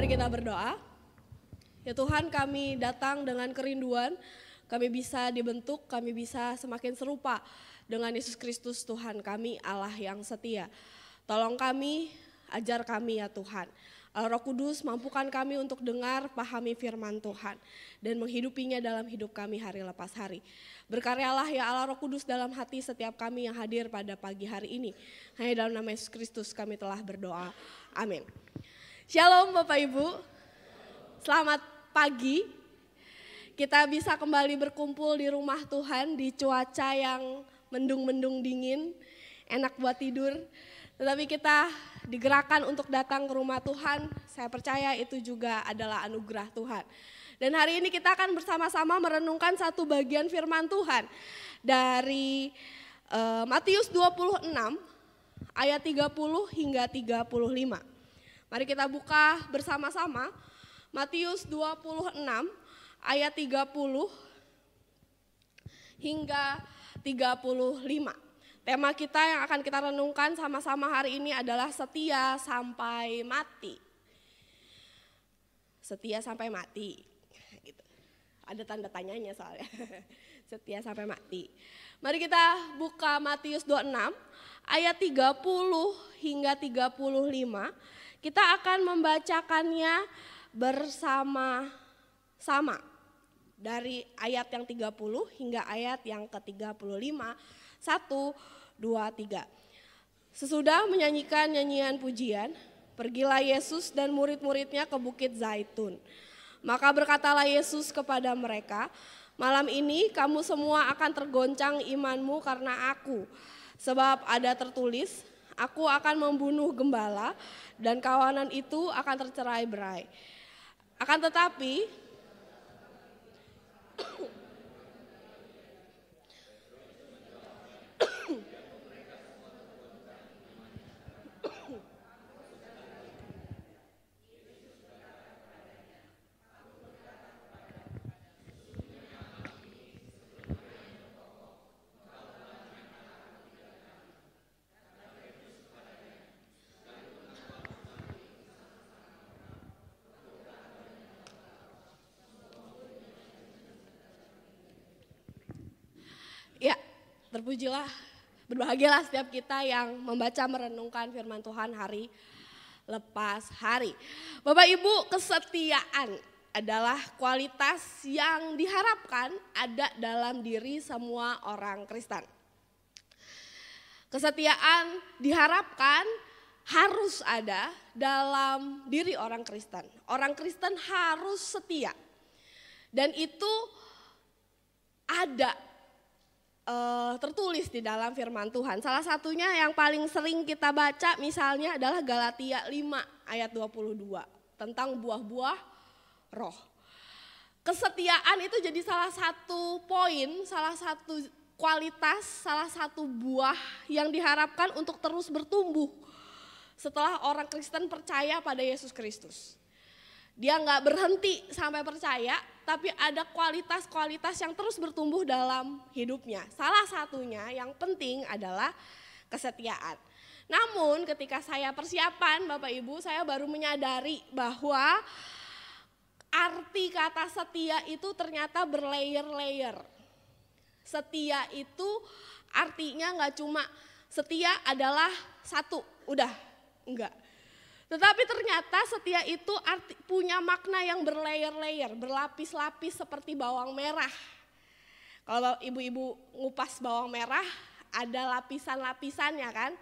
Mari kita berdoa. Ya Tuhan, kami datang dengan kerinduan, kami bisa dibentuk, kami bisa semakin serupa dengan Yesus Kristus Tuhan kami, Allah yang setia. Tolong kami, ajar kami ya Tuhan. Roh Kudus, mampukan kami untuk dengar, pahami firman Tuhan, dan menghidupinya dalam hidup kami hari lepas hari. Berkaryalah ya Allah Roh Kudus dalam hati setiap kami yang hadir pada pagi hari ini. Hanya dalam nama Yesus Kristus kami telah berdoa. Amin. Shalom Bapak Ibu, selamat pagi. Kita bisa kembali berkumpul di rumah Tuhan di cuaca yang mendung-mendung dingin, enak buat tidur. Tetapi kita digerakkan untuk datang ke rumah Tuhan, saya percaya itu juga adalah anugerah Tuhan. Dan hari ini kita akan bersama-sama merenungkan satu bagian firman Tuhan dari Matius 26 ayat 30 hingga 35. Mari kita buka bersama-sama Matius 26 ayat 30 hingga 35. Tema kita yang akan kita renungkan sama-sama hari ini adalah setia sampai mati. Setia sampai mati. Gitu. Ada tanda tanyanya soalnya. Setia sampai mati. Mari kita buka Matius 26 ayat 30 hingga 35. Kita akan membacakannya bersama-sama. Dari ayat yang 30 hingga ayat yang ke-35. 1, 2, 3. Sesudah menyanyikan nyanyian pujian, pergilah Yesus dan murid-muridnya ke Bukit Zaitun. Maka berkatalah Yesus kepada mereka, malam ini kamu semua akan tergoncang imanmu karena aku. Sebab ada tertulis, aku akan membunuh gembala dan kawanan itu akan tercerai-berai. Akan tetapi ya, terpujilah, berbahagialah setiap kita yang membaca merenungkan firman Tuhan hari lepas hari. Bapak Ibu, kesetiaan adalah kualitas yang diharapkan ada dalam diri semua orang Kristen. Kesetiaan diharapkan harus ada dalam diri orang Kristen. Orang Kristen harus setia. Dan itu ada tertulis di dalam firman Tuhan. Salah satunya yang paling sering kita baca misalnya adalah Galatia 5 ayat 22 tentang buah-buah roh. Kesetiaan itu jadi salah satu poin, salah satu kualitas, salah satu buah yang diharapkan untuk terus bertumbuh setelah orang Kristen percaya pada Yesus Kristus. Dia nggak berhenti sampai percaya, tapi ada kualitas-kualitas yang terus bertumbuh dalam hidupnya. Salah satunya yang penting adalah kesetiaan. Namun ketika saya persiapan Bapak Ibu, saya baru menyadari bahwa arti kata setia itu ternyata berlayer-layer. Setia itu artinya nggak cuma setia adalah satu, udah, enggak. Tetapi ternyata setia itu punya makna yang berlayer-layer, berlapis-lapis seperti bawang merah. Kalau ibu-ibu ngupas bawang merah, ada lapisan-lapisannya kan,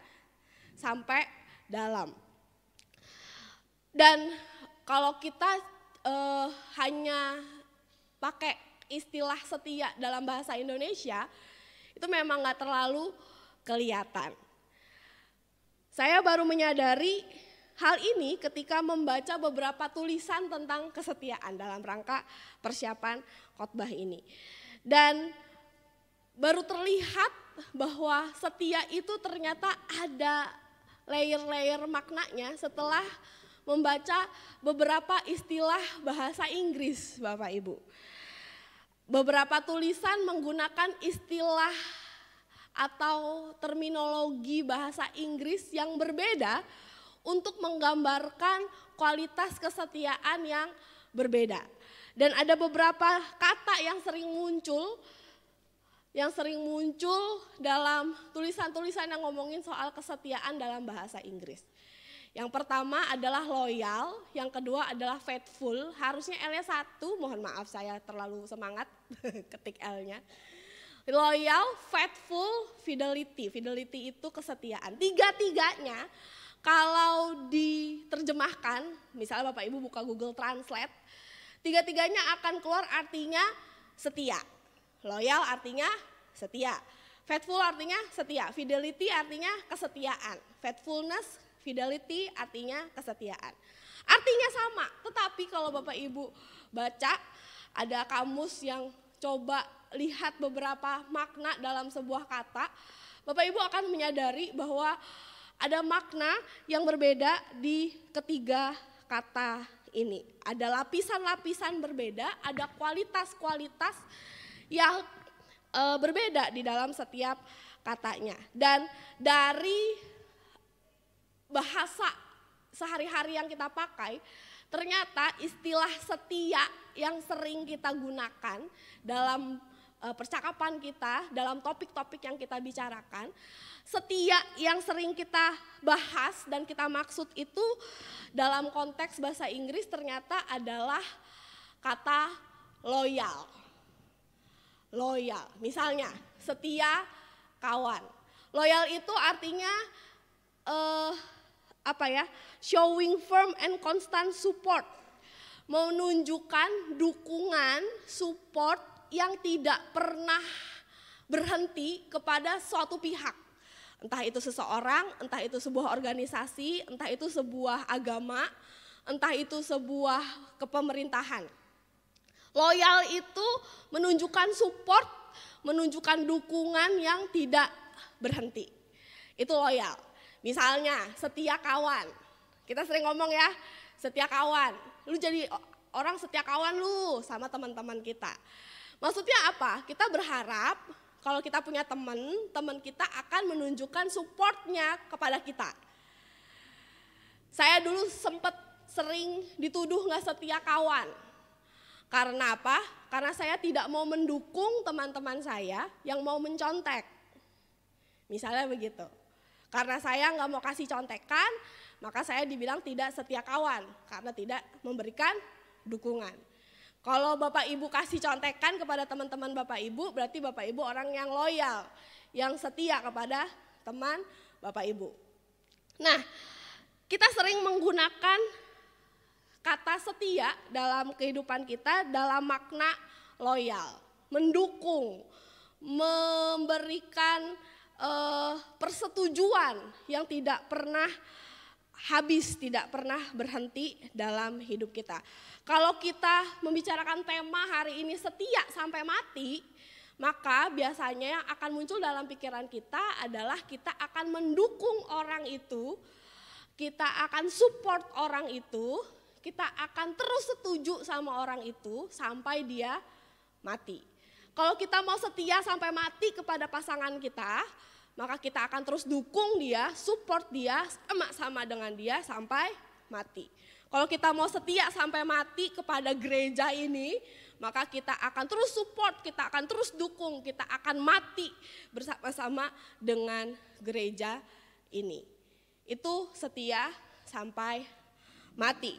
sampai dalam. Dan kalau kita hanya pakai istilah setia dalam bahasa Indonesia, itu memang gak terlalu kelihatan. Saya baru menyadari hal ini ketika membaca beberapa tulisan tentang kesetiaan dalam rangka persiapan khotbah ini. Dan baru terlihat bahwa setia itu ternyata ada layer-layer maknanya setelah membaca beberapa istilah bahasa Inggris, Bapak Ibu. Beberapa tulisan menggunakan istilah atau terminologi bahasa Inggris yang berbeda untuk menggambarkan kualitas kesetiaan yang berbeda. Dan ada beberapa kata yang sering muncul dalam tulisan-tulisan yang ngomongin soal kesetiaan dalam bahasa Inggris. Yang pertama adalah loyal, yang kedua adalah faithful, harusnya L-nya 1, mohon maaf saya terlalu semangat ketik L-nya. Loyal, faithful, fidelity. Fidelity itu kesetiaan. Tiga-tiganya kalau diterjemahkan, misalnya Bapak Ibu buka Google Translate, tiga-tiganya akan keluar artinya setia. Loyal artinya setia. Faithful artinya setia. Fidelity artinya kesetiaan. Faithfulness, fidelity artinya kesetiaan. Artinya sama, tetapi kalau Bapak Ibu baca, ada kamus yang coba lihat beberapa makna dalam sebuah kata, Bapak Ibu akan menyadari bahwa ada makna yang berbeda di ketiga kata ini. Ada lapisan-lapisan berbeda, ada kualitas-kualitas yang berbeda di dalam setiap katanya. Dan dari bahasa sehari-hari yang kita pakai, ternyata istilah setia yang sering kita gunakan dalam percakapan kita, dalam topik-topik yang kita bicarakan, setia yang sering kita bahas dan kita maksud itu dalam konteks bahasa Inggris ternyata adalah kata loyal. Loyal, misalnya setia kawan. Loyal itu artinya showing firm and constant support, menunjukkan dukungan, support yang tidak pernah berhenti kepada suatu pihak. Entah itu seseorang, entah itu sebuah organisasi, entah itu sebuah agama, entah itu sebuah kepemerintahan. Loyal itu menunjukkan support, menunjukkan dukungan yang tidak berhenti. Itu loyal. Misalnya setia kawan, kita sering ngomong ya, setia kawan. Lu jadi orang setia kawan lu sama teman-teman kita. Maksudnya apa? Kita berharap kalau kita punya teman kita akan menunjukkan supportnya kepada kita. Saya dulu sempat sering dituduh gak setia kawan. Karena apa? Karena saya tidak mau mendukung teman-teman saya yang mau mencontek. Misalnya begitu. Karena saya nggak mau kasih contekan, maka saya dibilang tidak setia kawan karena tidak memberikan dukungan. Kalau Bapak Ibu kasih contekan kepada teman-teman Bapak Ibu, berarti Bapak Ibu orang yang loyal, yang setia kepada teman Bapak Ibu. Nah, kita sering menggunakan kata setia dalam kehidupan kita dalam makna loyal, mendukung, memberikan persetujuan yang tidak pernah habis, tidak pernah berhenti dalam hidup kita. Kalau kita membicarakan tema hari ini setia sampai mati, maka biasanya yang akan muncul dalam pikiran kita adalah kita akan mendukung orang itu, kita akan support orang itu, kita akan terus setuju sama orang itu sampai dia mati. Kalau kita mau setia sampai mati kepada pasangan kita, maka kita akan terus dukung dia, support dia, sama dengan dia sampai mati. Kalau kita mau setia sampai mati kepada gereja ini, maka kita akan terus support, kita akan terus dukung, kita akan mati bersama-sama dengan gereja ini. Itu setia sampai mati.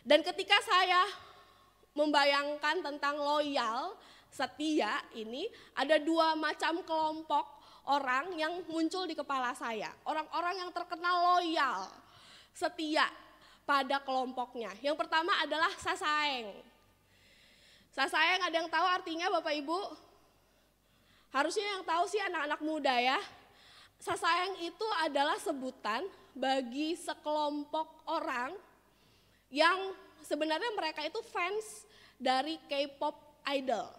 Dan ketika saya membayangkan tentang loyal, setia ini, ada dua macam kelompok orang yang muncul di kepala saya. Orang-orang yang terkenal loyal, setia pada kelompoknya. Yang pertama adalah sasaeng. Sasaeng ada yang tahu artinya Bapak Ibu? Harusnya yang tahu sih anak-anak muda ya. Sasaeng itu adalah sebutan bagi sekelompok orang yang sebenarnya mereka itu fans dari K-pop idol.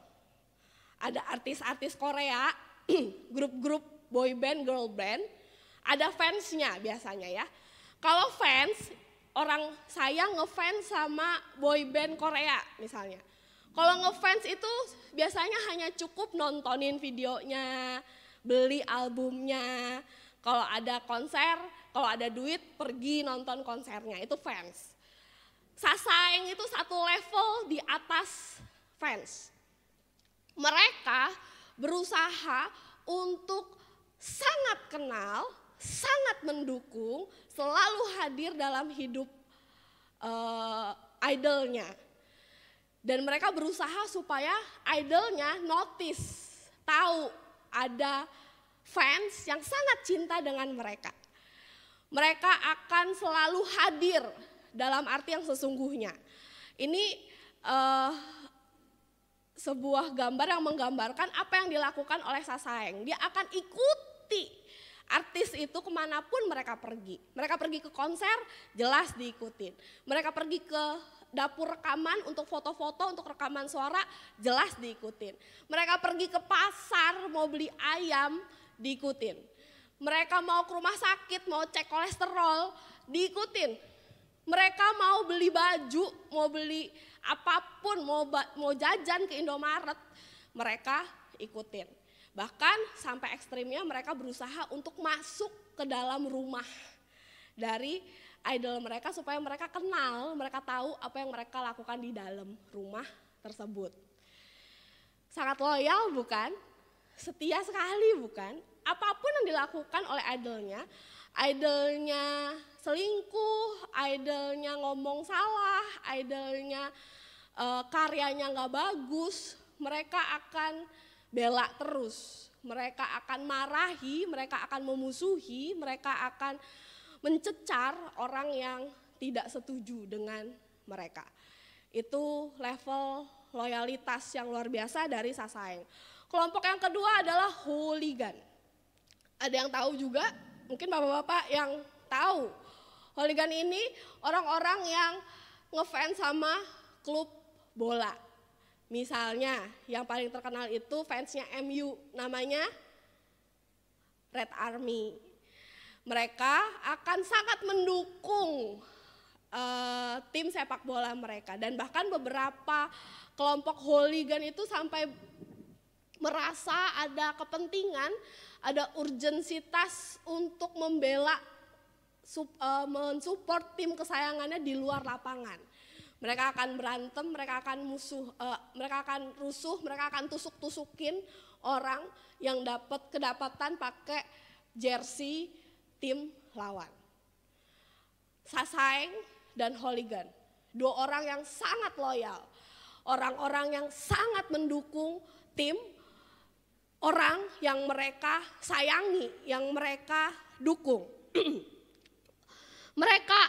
Ada artis-artis Korea, grup-grup boy band, girl band, ada fansnya biasanya ya. Kalau fans, orang saya ngefans sama boy band Korea misalnya. Kalau ngefans itu biasanya hanya cukup nontonin videonya, beli albumnya, Kalau ada konser, kalau ada duit pergi nonton konsernya, itu fans. Sasaeng itu satu level di atas fans. Mereka berusaha untuk sangat kenal, sangat mendukung, selalu hadir dalam hidup idolnya. Dan mereka berusaha supaya idolnya notice, tahu ada fans yang sangat cinta dengan mereka. Mereka akan selalu hadir dalam arti yang sesungguhnya. Ini sebuah gambar yang menggambarkan apa yang dilakukan oleh Sasaeng. Dia akan ikuti artis itu kemanapun mereka pergi. Mereka pergi ke konser, jelas diikutin. Mereka pergi ke dapur rekaman untuk foto-foto, untuk rekaman suara, jelas diikutin. Mereka pergi ke pasar, mau beli ayam, diikutin. Mereka mau ke rumah sakit, mau cek kolesterol, diikutin. Mereka mau beli baju, mau beli apapun, mau jajan ke Indomaret, mereka ikutin. Bahkan sampai ekstrimnya mereka berusaha untuk masuk ke dalam rumah dari idol mereka supaya mereka kenal, mereka tahu apa yang mereka lakukan di dalam rumah tersebut. Sangat loyal bukan? Setia sekali bukan? Apapun yang dilakukan oleh idolnya selingkuh, idolnya ngomong salah, idolnya karyanya gak bagus, mereka akan bela terus, mereka akan marahi, mereka akan memusuhi, mereka akan mencecar orang yang tidak setuju dengan mereka. Itu level loyalitas yang luar biasa dari Sasaeng. Kelompok yang kedua adalah hooligan. Ada yang tahu juga, mungkin bapak-bapak yang tahu. Hooligan ini orang-orang yang ngefans sama klub bola. Misalnya yang paling terkenal itu fansnya MU, namanya Red Army. Mereka akan sangat mendukung tim sepak bola mereka. Dan bahkan beberapa kelompok hooligan itu sampai merasa ada kepentingan, ada urgensitas untuk membela, mensupport tim kesayangannya di luar lapangan. Mereka akan berantem, mereka akan mereka akan rusuh, mereka akan tusuk-tusukin orang yang kedapatan pakai jersey tim lawan. Sasaeng dan hooligan, dua orang yang sangat loyal, orang-orang yang sangat mendukung tim, orang yang mereka sayangi, yang mereka dukung. Mereka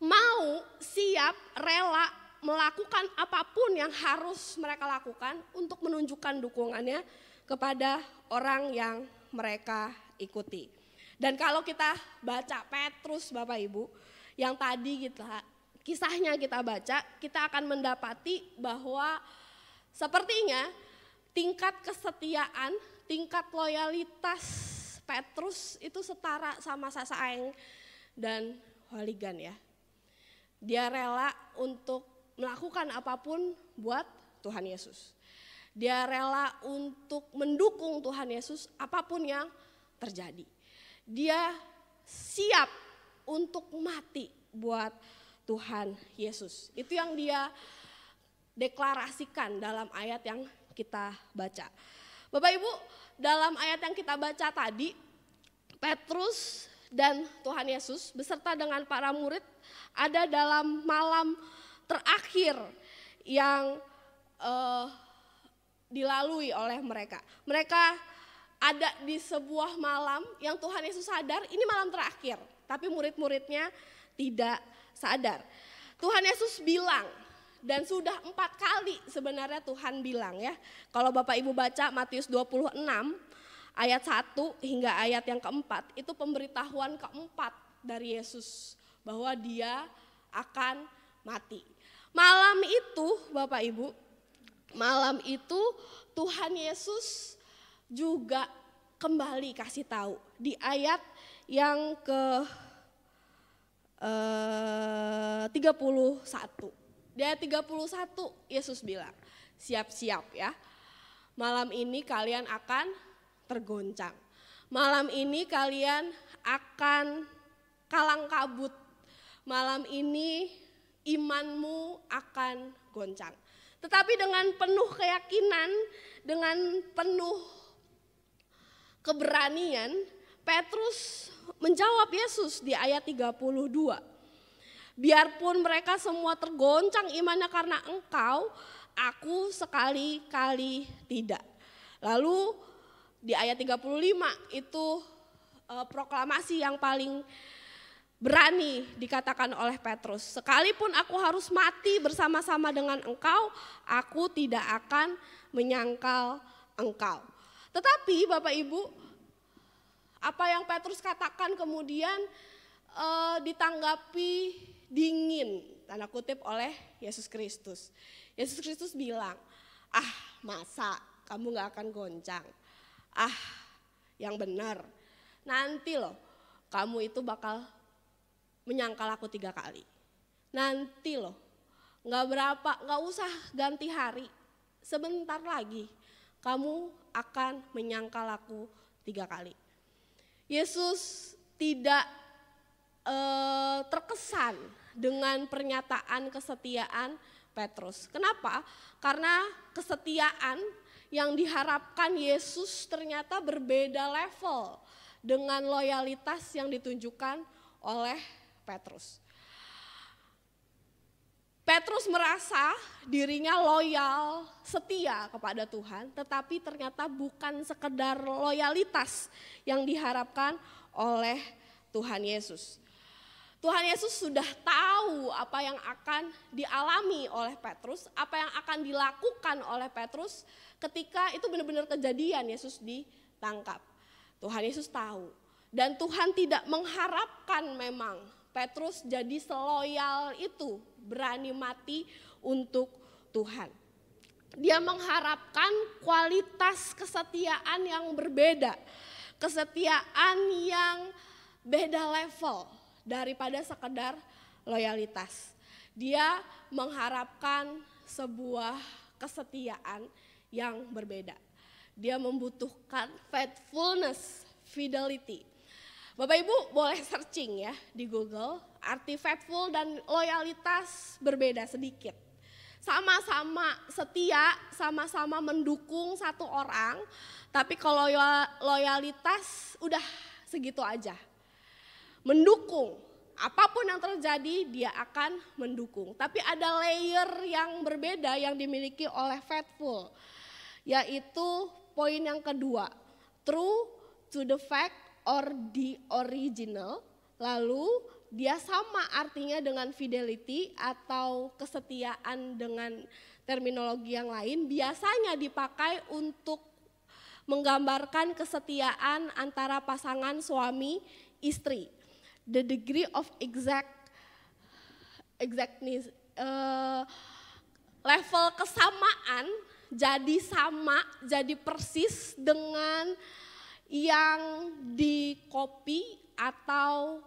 mau, siap, rela melakukan apapun yang harus mereka lakukan untuk menunjukkan dukungannya kepada orang yang mereka ikuti. Dan kalau kita baca Petrus Bapak Ibu, yang tadi kisahnya kita baca, kita akan mendapati bahwa sepertinya tingkat kesetiaan, tingkat loyalitas Petrus itu setara sama Sasaeng dan hooligan ya. Dia rela untuk melakukan apapun buat Tuhan Yesus. Dia rela untuk mendukung Tuhan Yesus apapun yang terjadi. Dia siap untuk mati buat Tuhan Yesus. Itu yang dia deklarasikan dalam ayat yang kita baca. Bapak Ibu, dalam ayat yang kita baca tadi, Petrus dan Tuhan Yesus beserta dengan para murid ada dalam malam terakhir yang dilalui oleh mereka. Mereka ada di sebuah malam yang Tuhan Yesus sadar ini malam terakhir, tapi murid-muridnya tidak sadar. Tuhan Yesus bilang, dan sudah 4 kali sebenarnya Tuhan bilang ya. Kalau Bapak Ibu baca Matius 26 ayat 1 hingga ayat yang keempat, itu pemberitahuan keempat dari Yesus bahwa dia akan mati. Malam itu Bapak Ibu, malam itu Tuhan Yesus juga kembali kasih tahu di ayat yang ke 31. Di ayat 31 Yesus bilang, siap-siap ya, malam ini kalian akan tergoncang. Malam ini kalian akan kalang kabut. Malam ini imanmu akan goncang. Tetapi dengan penuh keyakinan, dengan penuh keberanian, Petrus menjawab Yesus di ayat 32. Biarpun mereka semua tergoncang imannya karena engkau, aku sekali-kali tidak. Lalu di ayat 35 itu proklamasi yang paling berani dikatakan oleh Petrus. Sekalipun aku harus mati bersama-sama dengan engkau, aku tidak akan menyangkal engkau. Tetapi Bapak Ibu, apa yang Petrus katakan kemudian ditanggapi dingin, tanda kutip, oleh Yesus Kristus. Yesus Kristus bilang, masa kamu gak akan goncang? Yang benar, nanti loh kamu itu bakal menyangkal aku 3 kali. Nanti loh, gak usah ganti hari, sebentar lagi kamu akan menyangkal aku 3 kali. Yesus tidak terkesan dengan pernyataan kesetiaan Petrus. Kenapa? Karena kesetiaan yang diharapkan Yesus ternyata berbeda level dengan loyalitas yang ditunjukkan oleh Petrus. Petrus merasa dirinya loyal, setia kepada Tuhan, tetapi ternyata bukan sekedar loyalitas yang diharapkan oleh Tuhan Yesus. Tuhan Yesus sudah tahu apa yang akan dialami oleh Petrus, apa yang akan dilakukan oleh Petrus ketika itu benar-benar kejadian Yesus ditangkap. Tuhan Yesus tahu, dan Tuhan tidak mengharapkan memang Petrus jadi seloyal itu, berani mati untuk Tuhan. Dia mengharapkan kualitas kesetiaan yang berbeda, kesetiaan yang beda level daripada sekedar loyalitas. Dia mengharapkan sebuah kesetiaan yang berbeda. Dia membutuhkan faithfulness, fidelity. Bapak Ibu boleh searching ya di Google, arti faithful dan loyalitas berbeda sedikit. Sama-sama setia, sama-sama mendukung satu orang, tapi kalau loyalitas udah segitu aja. Mendukung, apapun yang terjadi dia akan mendukung. Tapi ada layer yang berbeda yang dimiliki oleh faithful, yaitu poin yang kedua, true to the fact or the original. Lalu dia sama artinya dengan fidelity atau kesetiaan dengan terminologi yang lain, biasanya dipakai untuk menggambarkan kesetiaan antara pasangan suami istri. The degree of exactness, level kesamaan jadi sama, jadi persis dengan yang di-copy atau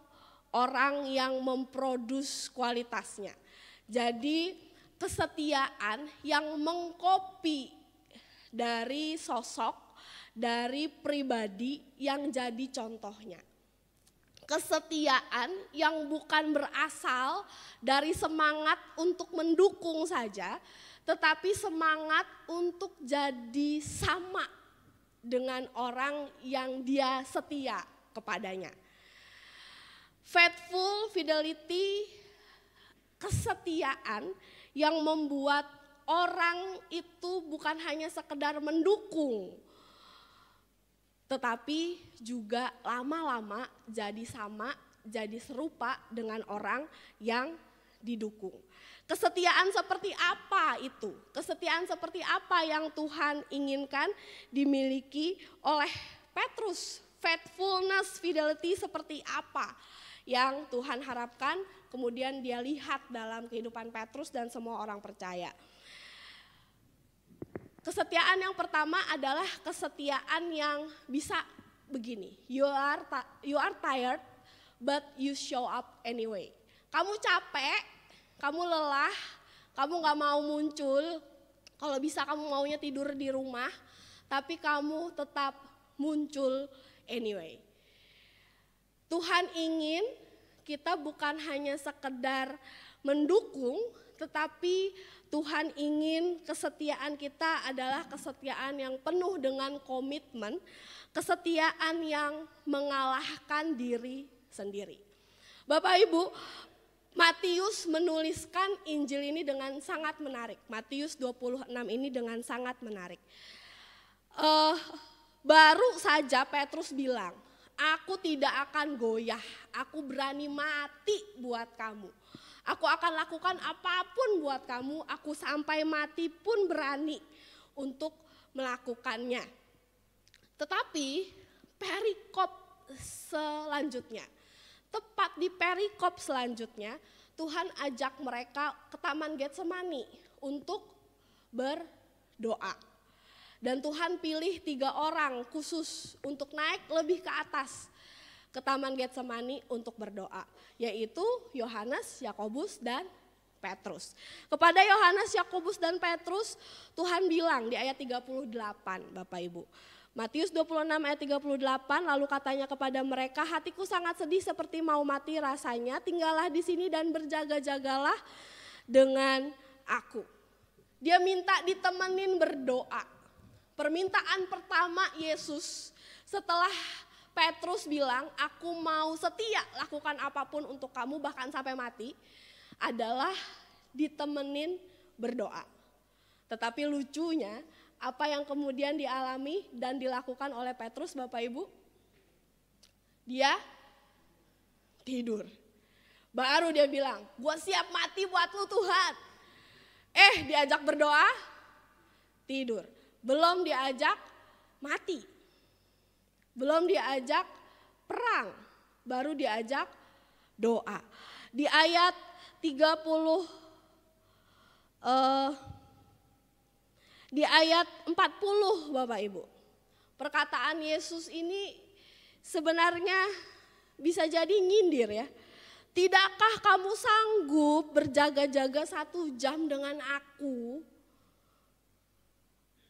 orang yang memproduce kualitasnya. Jadi kesetiaan yang mengcopy dari sosok, dari pribadi yang jadi contohnya. Kesetiaan yang bukan berasal dari semangat untuk mendukung saja, tetapi semangat untuk jadi sama dengan orang yang dia setia kepadanya. Faithful, fidelity, kesetiaan yang membuat orang itu bukan hanya sekedar mendukung, tetapi juga lama-lama jadi sama, jadi serupa dengan orang yang didukung. Kesetiaan seperti apa itu? Kesetiaan seperti apa yang Tuhan inginkan dimiliki oleh Petrus? Faithfulness, fidelity seperti apa yang Tuhan harapkan kemudian dia lihat dalam kehidupan Petrus dan semua orang percaya. Kesetiaan yang pertama adalah kesetiaan yang bisa begini. You are tired but you show up anyway. Kamu capek, kamu lelah, kamu gak mau muncul. Kalau bisa kamu maunya tidur di rumah, tapi kamu tetap muncul anyway. Tuhan ingin kita bukan hanya sekedar mendukung, tetapi Tuhan ingin kesetiaan kita adalah kesetiaan yang penuh dengan komitmen, kesetiaan yang mengalahkan diri sendiri. Bapak Ibu, Matius menuliskan Injil ini dengan sangat menarik. Matius 26 ini dengan sangat menarik. Baru saja Petrus bilang, aku tidak akan goyah, aku berani mati buat kamu. Aku akan lakukan apapun buat kamu, aku sampai mati pun berani untuk melakukannya. Tetapi perikop selanjutnya, tepat di perikop selanjutnya, Tuhan ajak mereka ke Taman Getsemani untuk berdoa. Dan Tuhan pilih 3 orang khusus untuk naik lebih ke atas ke Taman Getsemani untuk berdoa, yaitu Yohanes, Yakobus, dan Petrus. Kepada Yohanes, Yakobus, dan Petrus Tuhan bilang di ayat 38, Bapak Ibu. Matius 26 ayat 38, lalu katanya kepada mereka, hatiku sangat sedih seperti mau mati rasanya, tinggallah di sini dan berjaga-jagalah dengan aku. Dia minta ditemenin berdoa. Permintaan pertama Yesus setelah Petrus bilang, aku mau setia lakukan apapun untuk kamu bahkan sampai mati, adalah ditemenin berdoa. Tetapi lucunya, apa yang kemudian dialami dan dilakukan oleh Petrus, Bapak Ibu? Dia tidur. Baru dia bilang, gue siap mati buat lu Tuhan. Diajak berdoa, tidur. Belum diajak mati. Belum diajak perang, baru diajak doa. Di ayat 40 Bapak Ibu. Perkataan Yesus ini sebenarnya bisa jadi nyindir ya. Tidakkah kamu sanggup berjaga-jaga 1 jam dengan aku?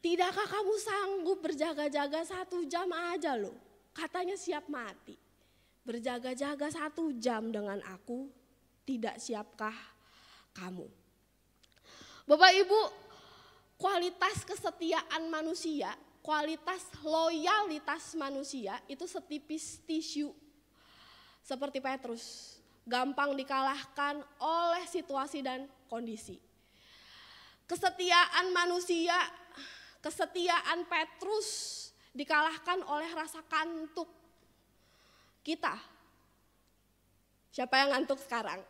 Tidakkah kamu sanggup berjaga-jaga 1 jam aja loh? Katanya siap mati. Berjaga-jaga 1 jam dengan aku, tidak siapkah kamu? Bapak Ibu, kualitas kesetiaan manusia, kualitas loyalitas manusia itu setipis tisu seperti Petrus. Gampang dikalahkan oleh situasi dan kondisi. Kesetiaan manusia, kesetiaan Petrus dikalahkan oleh rasa kantuk kita. Siapa yang ngantuk sekarang?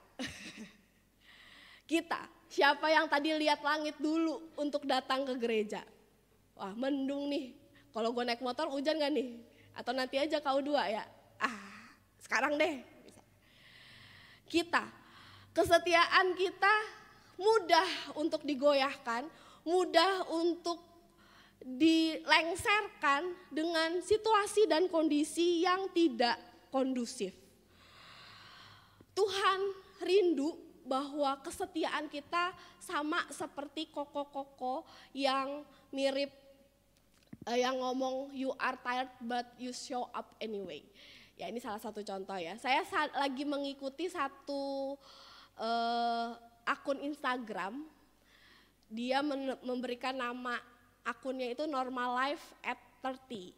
Kita. Siapa yang tadi lihat langit dulu untuk datang ke gereja? Wah, mendung nih. Kalau gue naik motor hujan gak nih? Atau nanti aja kau 2 ya? Sekarang deh. Kita. Kesetiaan kita mudah untuk digoyahkan, mudah untuk dilengserkan dengan situasi dan kondisi yang tidak kondusif. Tuhan rindu bahwa kesetiaan kita sama seperti koko-koko yang mirip yang ngomong you are tired but you show up anyway. Ya, ini salah satu contoh ya. Saya lagi mengikuti satu akun Instagram. Dia memberikan nama akunnya itu Normal Life at 30.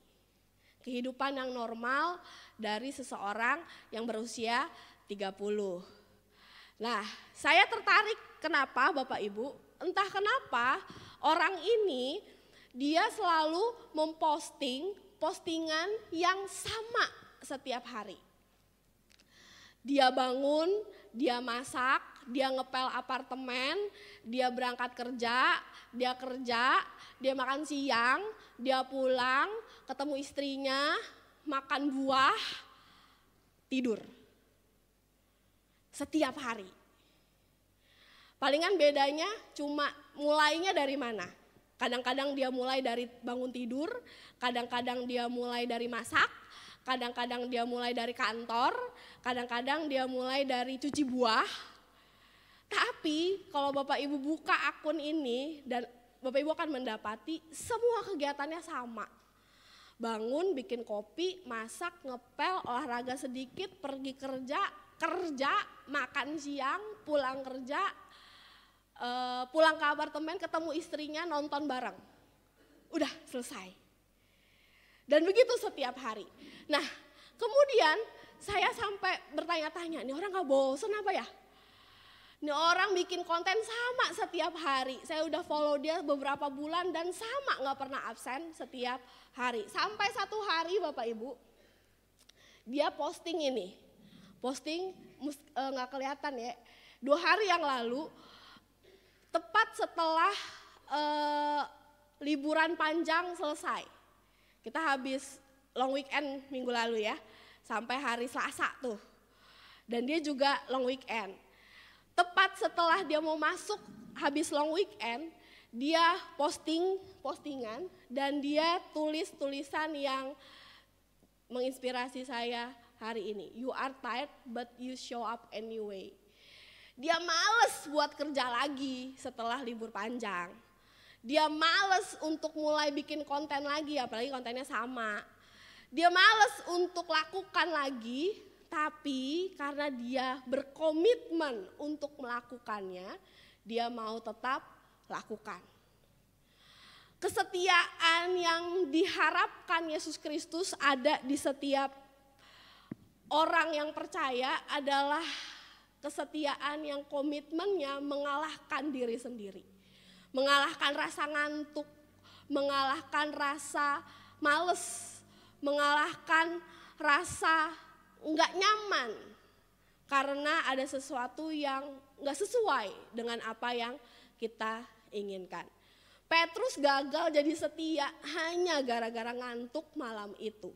Kehidupan yang normal dari seseorang yang berusia 30. Nah, saya tertarik kenapa Bapak Ibu? Entah kenapa orang ini dia selalu memposting postingan yang sama setiap hari. Dia bangun, dia masak, dia ngepel apartemen, dia berangkat kerja, dia makan siang, dia pulang, ketemu istrinya, makan buah, tidur. Setiap hari. Palingan bedanya cuma mulainya dari mana? Kadang-kadang dia mulai dari bangun tidur, kadang-kadang dia mulai dari masak, kadang-kadang dia mulai dari kantor, kadang-kadang dia mulai dari cuci buah. Tapi kalau Bapak Ibu buka akun ini dan Bapak Ibu akan mendapati semua kegiatannya sama. Bangun, bikin kopi, masak, ngepel, olahraga sedikit, pergi kerja, makan siang, pulang kerja, pulang ke apartemen, ketemu istrinya, nonton bareng. Udah selesai. Dan begitu setiap hari. Nah, kemudian saya sampai bertanya-tanya, ini orang gak bosen apa ya? Ini orang bikin konten sama setiap hari. Saya udah follow dia beberapa bulan dan sama gak pernah absen setiap hari. Sampai satu hari Bapak Ibu, dia posting ini. Posting gak kelihatan ya. 2 hari yang lalu, tepat setelah liburan panjang selesai. Kita habis long weekend minggu lalu ya. Sampai hari Selasa tuh. Dan dia juga long weekend. Tepat setelah dia mau masuk habis long weekend, dia postingan dan dia tulis tulisan yang menginspirasi saya hari ini. You are tired but you show up anyway. Dia males buat kerja lagi setelah libur panjang. Dia males untuk mulai bikin konten lagi, apalagi kontennya sama. Dia males untuk lakukan lagi. Tapi karena dia berkomitmen untuk melakukannya, dia mau tetap lakukan. Kesetiaan yang diharapkan Yesus Kristus ada di setiap orang yang percaya adalah kesetiaan yang komitmennya mengalahkan diri sendiri. Mengalahkan rasa ngantuk, mengalahkan rasa males, mengalahkan rasa enggak nyaman karena ada sesuatu yang enggak sesuai dengan apa yang kita inginkan. Petrus gagal jadi setia hanya gara-gara ngantuk malam itu.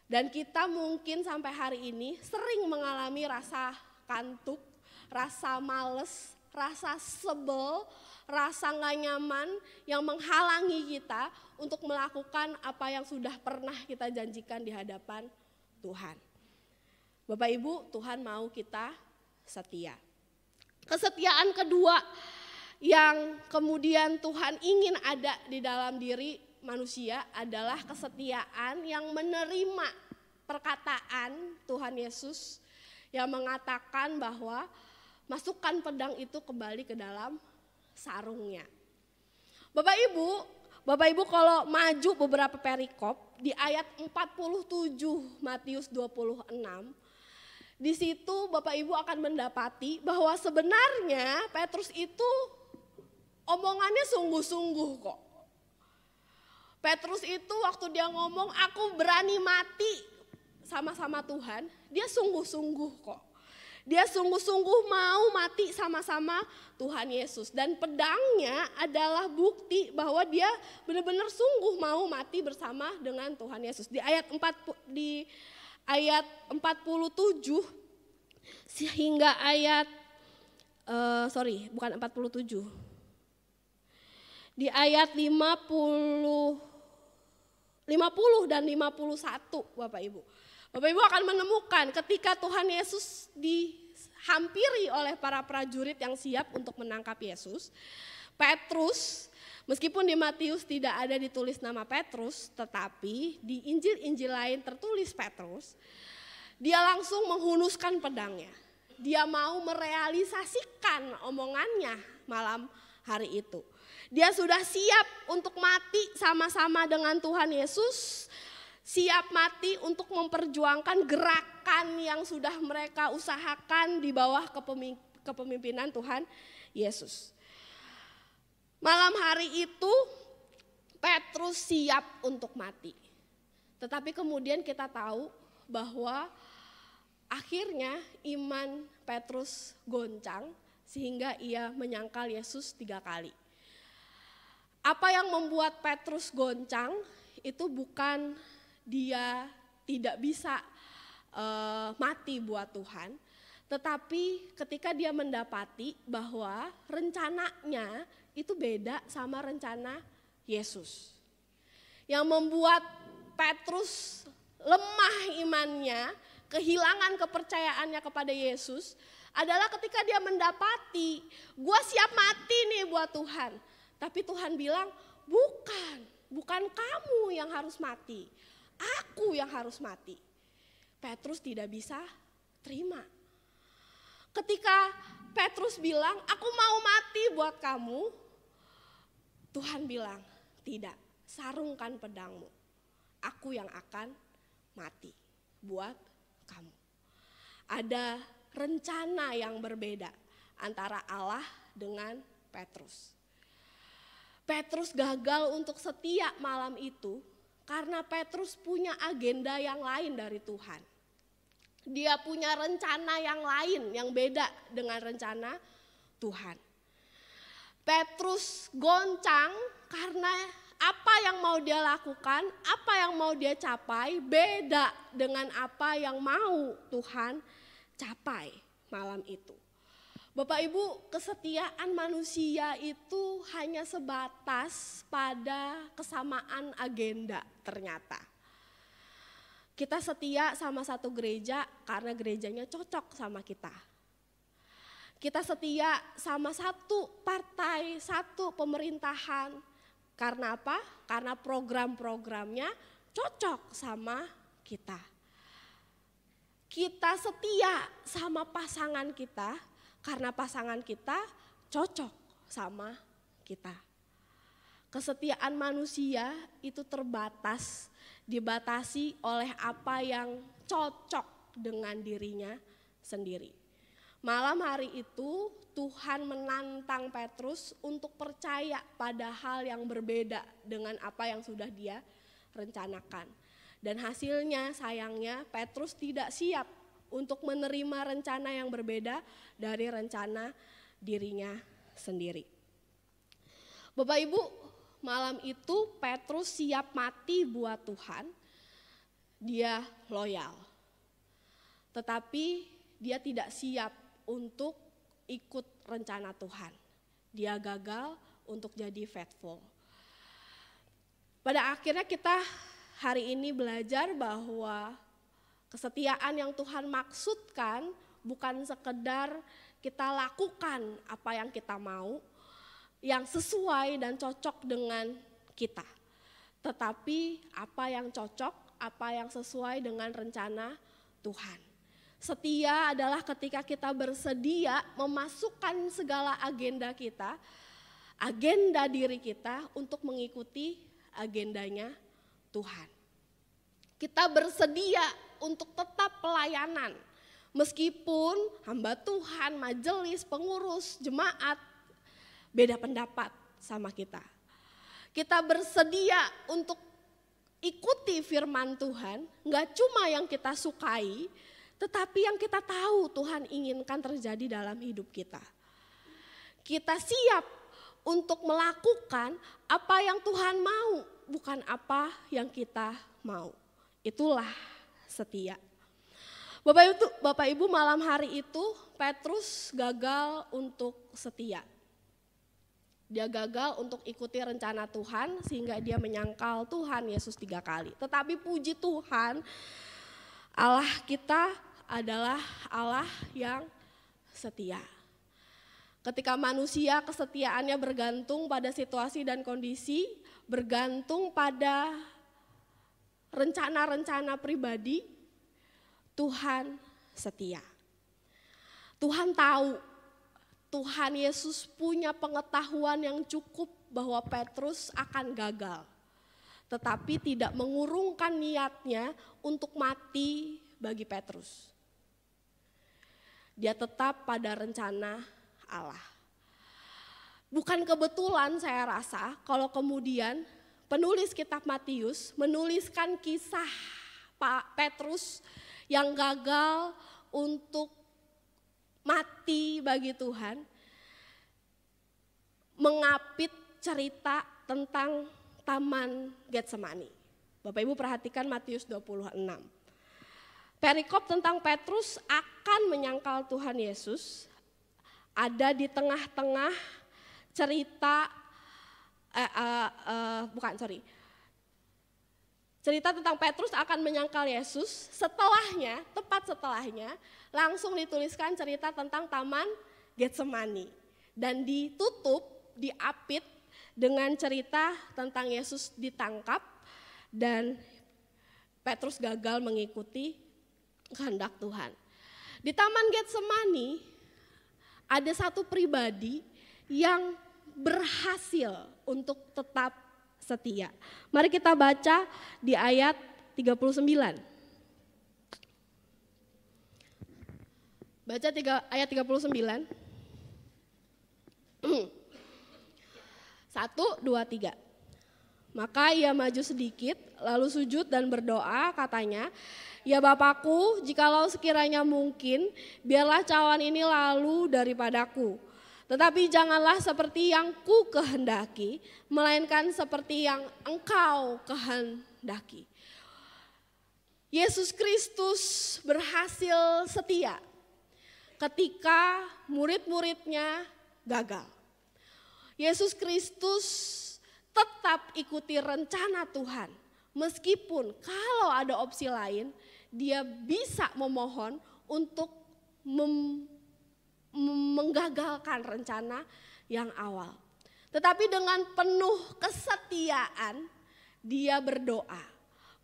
Dan kita mungkin sampai hari ini sering mengalami rasa kantuk, rasa males, rasa sebel, rasa enggak nyaman yang menghalangi kita untuk melakukan apa yang sudah pernah kita janjikan di hadapan Tuhan. Bapak Ibu, Tuhan mau kita setia. Kesetiaan kedua yang kemudian Tuhan ingin ada di dalam diri manusia adalah kesetiaan yang menerima perkataan Tuhan Yesus yang mengatakan bahwa masukkan pedang itu kembali ke dalam sarungnya. Bapak Ibu kalau maju beberapa perikop di ayat 47 Matius 26, di situ Bapak Ibu akan mendapati bahwa sebenarnya Petrus itu omongannya sungguh-sungguh kok. Petrus itu waktu dia ngomong aku berani mati sama-sama Tuhan, dia sungguh-sungguh kok. Dia sungguh-sungguh mau mati sama-sama Tuhan Yesus. Dan pedangnya adalah bukti bahwa dia benar-benar sungguh mau mati bersama dengan Tuhan Yesus. Di ayat 47 hingga ayat, bukan 47. Di ayat 50 dan 51 Bapak Ibu. Bapak Ibu akan menemukan ketika Tuhan Yesus dihampiri oleh para prajurit yang siap untuk menangkap Yesus. Petrus, meskipun di Matius tidak ada ditulis nama Petrus, tetapi di Injil-Injil lain tertulis Petrus. Dia langsung menghunuskan pedangnya. Dia mau merealisasikan omongannya malam hari itu. Dia sudah siap untuk mati sama-sama dengan Tuhan Yesus. Siap mati untuk memperjuangkan gerakan yang sudah mereka usahakan di bawah kepemimpinan Tuhan Yesus. Malam hari itu Petrus siap untuk mati. Tetapi kemudian kita tahu bahwa akhirnya iman Petrus goncang sehingga ia menyangkal Yesus 3 kali. Apa yang membuat Petrus goncang itu bukan dia tidak bisa mati buat Tuhan. Tetapi ketika dia mendapati bahwa rencananya itu beda sama rencana Yesus. Yang membuat Petrus lemah imannya, kehilangan kepercayaannya kepada Yesus adalah ketika dia mendapati, gue siap mati nih buat Tuhan. Tapi Tuhan bilang, bukan. bukan kamu yang harus mati, aku yang harus mati. Petrus tidak bisa terima. Ketika Petrus bilang, aku mau mati buat kamu, Tuhan bilang, tidak, sarungkan pedangmu. Aku yang akan mati buat kamu. Ada rencana yang berbeda antara Allah dengan Petrus. Petrus gagal untuk setia malam itu karena Petrus punya agenda yang lain dari Tuhan. Dia punya rencana yang lain yang beda dengan rencana Tuhan. Petrus goncang karena apa yang mau dia lakukan, apa yang mau dia capai beda dengan apa yang mau Tuhan capai malam itu. Bapak Ibu, kesetiaan manusia itu hanya sebatas pada kesamaan agenda ternyata. Kita setia sama satu gereja karena gerejanya cocok sama kita. Kita setia sama satu partai, satu pemerintahan. Karena apa? Karena program-programnya cocok sama kita. Kita setia sama pasangan kita karena pasangan kita cocok sama kita. Kesetiaan manusia itu terbatas, dibatasi oleh apa yang cocok dengan dirinya sendiri. Malam hari itu Tuhan menantang Petrus untuk percaya pada hal yang berbeda dengan apa yang sudah dia rencanakan. Dan hasilnya sayangnya Petrus tidak siap untuk menerima rencana yang berbeda dari rencana dirinya sendiri. Bapak Ibu, malam itu Petrus siap mati buat Tuhan. Dia loyal. Tetapi dia tidak siap untuk ikut rencana Tuhan. Dia gagal untuk jadi faithful. Pada akhirnya kita hari ini belajar bahwa kesetiaan yang Tuhan maksudkan bukan sekedar kita lakukan apa yang kita mau, yang sesuai dan cocok dengan kita. Tetapi apa yang cocok, apa yang sesuai dengan rencana Tuhan. Setia adalah ketika kita bersedia memasukkan segala agenda kita, agenda diri kita untuk mengikuti agendanya Tuhan. Kita bersedia untuk tetap pelayanan, meskipun hamba Tuhan, majelis, pengurus, jemaat beda pendapat sama kita. Kita bersedia untuk ikuti firman Tuhan, gak cuma yang kita sukai, tetapi yang kita tahu Tuhan inginkan terjadi dalam hidup kita. Kita siap untuk melakukan apa yang Tuhan mau, bukan apa yang kita mau. Itulah setia. Bapak Ibu, malam hari itu Petrus gagal untuk setia. Dia gagal untuk ikuti rencana Tuhan sehingga dia menyangkal Tuhan Yesus 3 kali. Tetapi puji Tuhan, Allah kita adalah Allah yang setia. Ketika manusia kesetiaannya bergantung pada situasi dan kondisi, bergantung pada rencana-rencana pribadi, Tuhan setia. Tuhan tahu, Tuhan Yesus punya pengetahuan yang cukup bahwa Petrus akan gagal. Tetapi tidak mengurungkan niatnya untuk mati bagi Petrus. Dia tetap pada rencana Allah. Bukan kebetulan saya rasa kalau kemudian penulis kitab Matius menuliskan kisah Pak Petrus yang gagal untuk mati bagi Tuhan, mengapit cerita tentang Taman Getsemani. Bapak Ibu perhatikan Matius 26. Perikop tentang Petrus akan menyangkal Tuhan Yesus ada di tengah-tengah cerita cerita tentang Petrus akan menyangkal Yesus. Setelahnya, tepat setelahnya, langsung dituliskan cerita tentang Taman Getsemani dan ditutup, diapit dengan cerita tentang Yesus ditangkap dan Petrus gagal mengikuti kehendak Tuhan. Di Taman Getsemani ada satu pribadi yang berhasil untuk tetap setia. Mari kita baca di ayat 39. Baca ayat 39. 1, 2, 3. Maka ia maju sedikit, lalu sujud dan berdoa, katanya, "Ya Bapakku, jikalau sekiranya mungkin, biarlah cawan ini lalu daripadaku. Tetapi janganlah seperti yang ku kehendaki, melainkan seperti yang Engkau kehendaki." Yesus Kristus berhasil setia ketika murid-muridnya gagal. Yesus Kristus tetap ikuti rencana Tuhan. Meskipun kalau ada opsi lain, dia bisa memohon untuk menggagalkan rencana yang awal. Tetapi dengan penuh kesetiaan dia berdoa.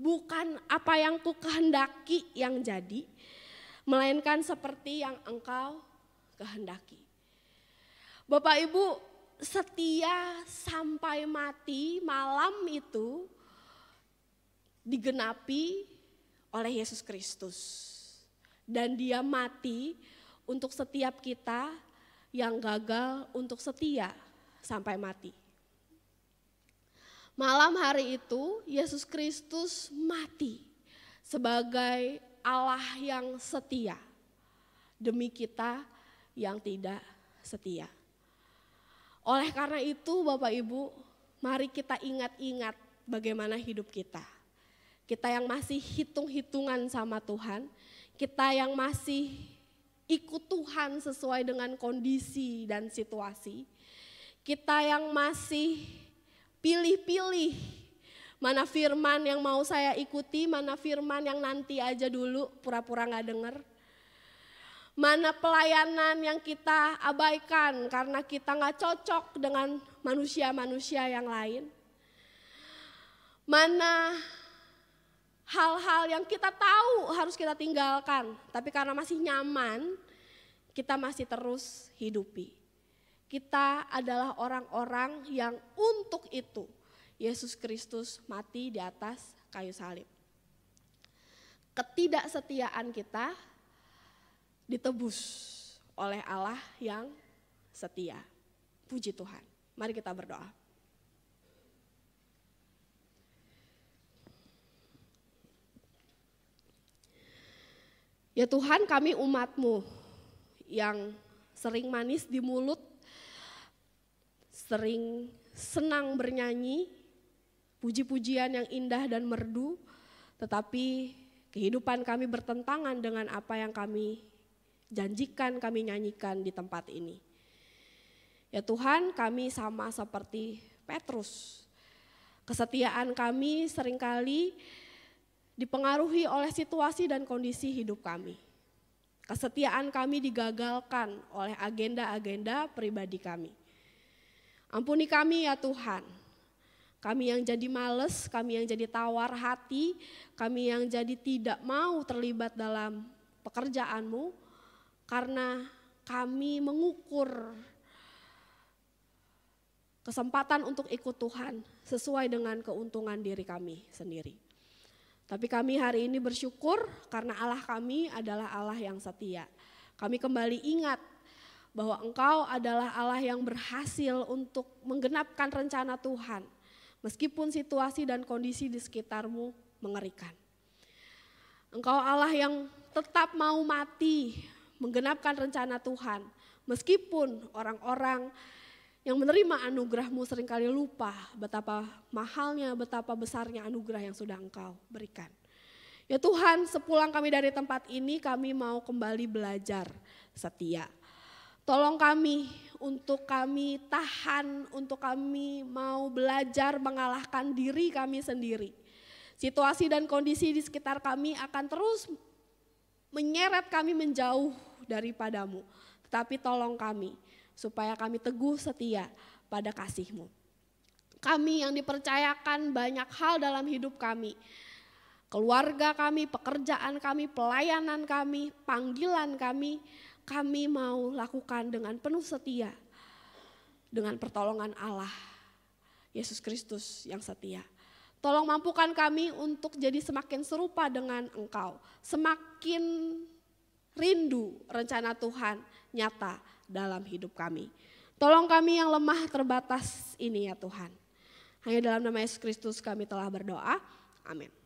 Bukan apa yang ku kehendaki yang jadi, melainkan seperti yang Engkau kehendaki. Bapak Ibu, setia sampai mati malam itu digenapi oleh Yesus Kristus. Dan dia mati untuk setiap kita yang gagal untuk setia sampai mati. Malam hari itu Yesus Kristus mati sebagai Allah yang setia demi kita yang tidak setia. Oleh karena itu Bapak Ibu, mari kita ingat-ingat bagaimana hidup kita. Kita yang masih hitung-hitungan sama Tuhan, kita yang masih ikut Tuhan sesuai dengan kondisi dan situasi. Kita yang masih pilih-pilih mana firman yang mau saya ikuti, mana firman yang nanti aja dulu pura-pura gak denger. Mana pelayanan yang kita abaikan karena kita gak cocok dengan manusia-manusia yang lain. Mana hal-hal yang kita tahu harus kita tinggalkan, tapi karena masih nyaman, kita masih terus hidupi. Kita adalah orang-orang yang untuk itu Yesus Kristus mati di atas kayu salib. Ketidaksetiaan kita ditebus oleh Allah yang setia. Puji Tuhan. Mari kita berdoa. Ya Tuhan, kami umat-Mu yang sering manis di mulut, sering senang bernyanyi, puji-pujian yang indah dan merdu, tetapi kehidupan kami bertentangan dengan apa yang kami janjikan, kami nyanyikan di tempat ini. Ya Tuhan, kami sama seperti Petrus. Kesetiaan kami seringkali dipengaruhi oleh situasi dan kondisi hidup kami. Kesetiaan kami digagalkan oleh agenda-agenda pribadi kami. Ampuni kami ya Tuhan. Kami yang jadi males, kami yang jadi tawar hati, kami yang jadi tidak mau terlibat dalam pekerjaan-Mu, karena kami mengukur kesempatan untuk ikut Tuhan sesuai dengan keuntungan diri kami sendiri. Tapi kami hari ini bersyukur karena Allah kami adalah Allah yang setia. Kami kembali ingat bahwa Engkau adalah Allah yang berhasil untuk menggenapkan rencana Tuhan. Meskipun situasi dan kondisi di sekitar-Mu mengerikan. Engkau Allah yang tetap mau mati menggenapkan rencana Tuhan. Meskipun orang-orang yang menerima anugerah-Mu seringkali lupa betapa mahalnya, betapa besarnya anugerah yang sudah Engkau berikan. Ya Tuhan, sepulang kami dari tempat ini kami mau kembali belajar setia. Tolong kami untuk kami tahan, untuk kami mau belajar mengalahkan diri kami sendiri. Situasi dan kondisi di sekitar kami akan terus menyeret kami menjauh daripadamu. Tetapi tolong kami supaya kami teguh setia pada kasih-Mu. Kami yang dipercayakan banyak hal dalam hidup kami. Keluarga kami, pekerjaan kami, pelayanan kami, panggilan kami mau lakukan dengan penuh setia. Dengan pertolongan Allah, Yesus Kristus yang setia. Tolong mampukan kami untuk jadi semakin serupa dengan Engkau. Semakin rindu rencana Tuhan nyata dalam hidup kami. Tolong kami yang lemah terbatas ini ya Tuhan. Hanya dalam nama Yesus Kristus kami telah berdoa. Amin.